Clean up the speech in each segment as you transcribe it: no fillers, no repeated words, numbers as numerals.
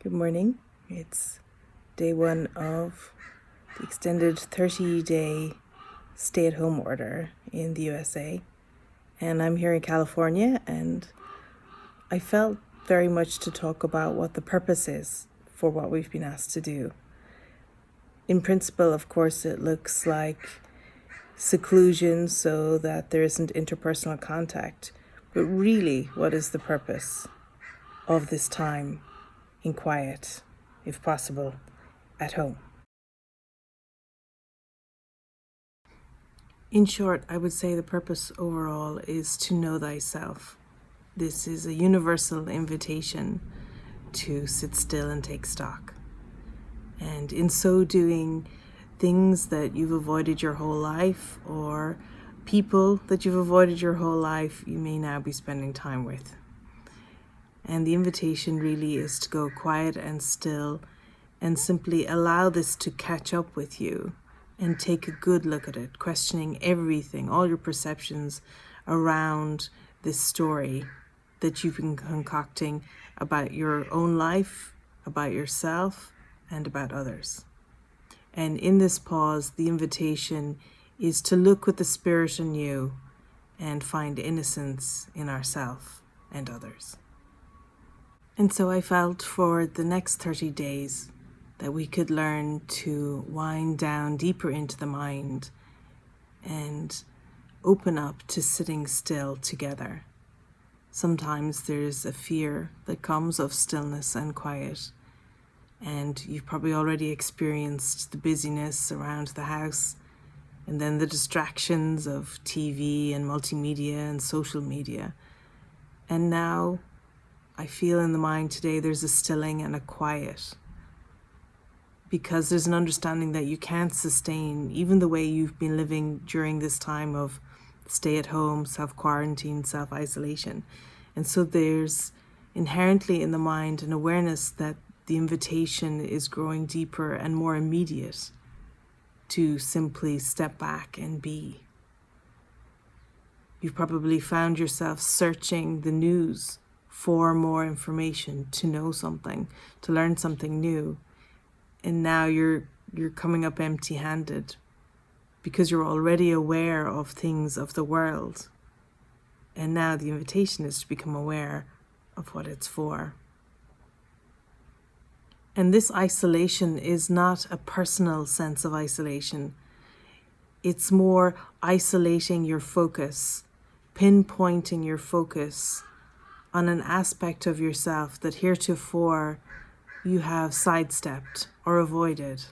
Good morning. It's day one of the extended 30-day stay-at-home order in the USA. And I'm here in California, and I felt very much to talk about what the purpose is for what we've been asked to do. In principle, of course, it looks like seclusion so that there isn't interpersonal contact. But really, what is the purpose of this time in quiet, if possible, at home? In short, I would say the purpose overall is to know thyself. This is a universal invitation to sit still and take stock. And in so doing, things that you've avoided your whole life or people that you've avoided your whole life, you may now be spending time with. And the invitation really is to go quiet and still and simply allow this to catch up with you and take a good look at it, questioning everything, all your perceptions around this story that you've been concocting about your own life, about yourself, and about others. And in this pause, the invitation is to look with the spirit in you and find innocence in ourselves and others. And so I felt for the next 30 days that we could learn to wind down deeper into the mind and open up to sitting still together. Sometimes there's a fear that comes of stillness and quiet, and you've probably already experienced the busyness around the house and then the distractions of TV and multimedia and social media. And now I feel in the mind today there's a stilling and a quiet, because there's an understanding that you can't sustain even the way you've been living during this time of stay at home, self-quarantine, self-isolation. And so there's inherently in the mind an awareness that the invitation is growing deeper and more immediate to simply step back and be. You've probably found yourself searching the news for more information, to know something, to learn something new. And now you're coming up empty-handed because you're already aware of things of the world. And now the invitation is to become aware of what it's for. And this isolation is not a personal sense of isolation. It's more isolating your focus, pinpointing your focus on an aspect of yourself that heretofore you have sidestepped or avoided.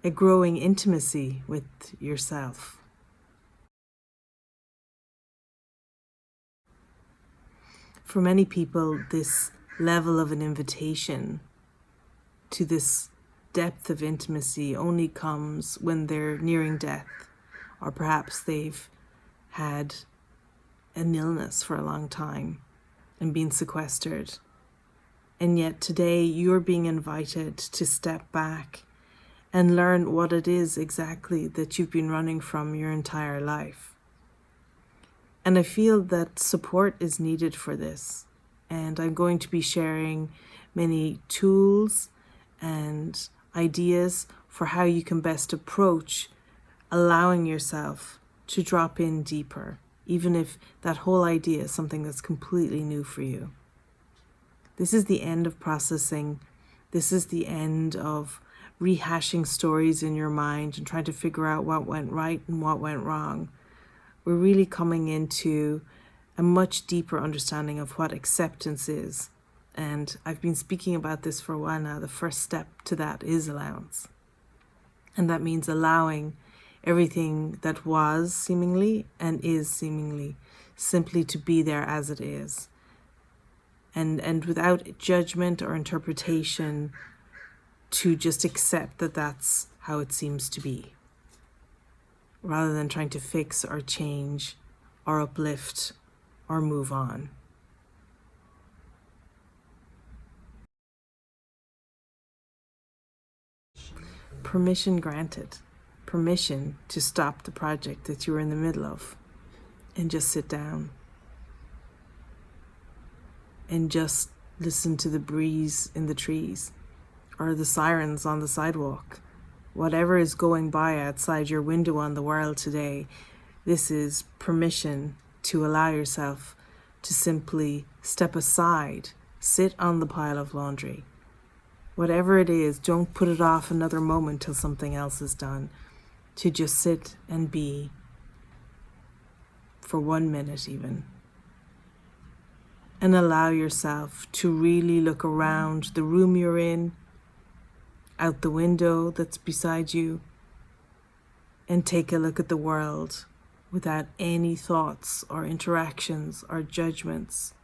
A growing intimacy with yourself. For many people, this level of an invitation to this depth of intimacy only comes when they're nearing death, or perhaps they've had an illness for a long time and been sequestered. And yet today you're being invited to step back and learn what it is exactly that you've been running from your entire life. And I feel that support is needed for this. And I'm going to be sharing many tools and ideas for how you can best approach allowing yourself to drop in deeper, even if that whole idea is something that's completely new for you. This is the end of processing. This is the end of rehashing stories in your mind and trying to figure out what went right and what went wrong. We're really coming into a much deeper understanding of what acceptance is. And I've been speaking about this for a while now. The first step to that is allowance. And that means allowing everything that was seemingly and is seemingly simply to be there as it is. And without judgment or interpretation, to just accept that that's how it seems to be, rather than trying to fix or change or uplift or move on. Permission granted. Permission to stop the project that you were in the middle of and just sit down and just Listen to the breeze in the trees or the sirens on the sidewalk. Whatever is going by outside your window on the world today, this is permission to allow yourself to simply step aside, sit on the pile of laundry. Whatever it is, don't put it off another moment till something else is done. To just sit and be for 1 minute even. And allow yourself to really look around the room you're in, out the window that's beside you, and take a look at the world without any thoughts or interactions or judgments.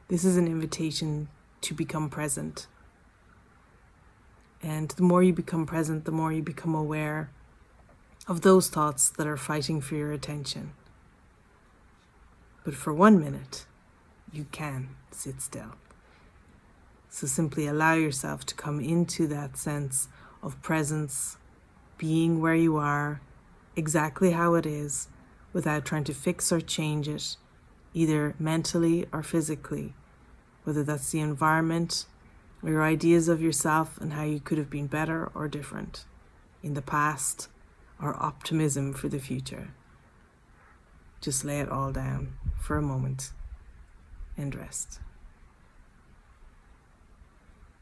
This is an invitation to become present. And the more you become present, the more you become aware of those thoughts that are fighting for your attention. But for 1 minute, you can sit still. So simply allow yourself to come into that sense of presence, being where you are, exactly how it is, without trying to fix or change it, either mentally or physically, whether that's the environment or your ideas of yourself and how you could have been better or different in the past, or optimism for the future. Just lay it all down for a moment and rest.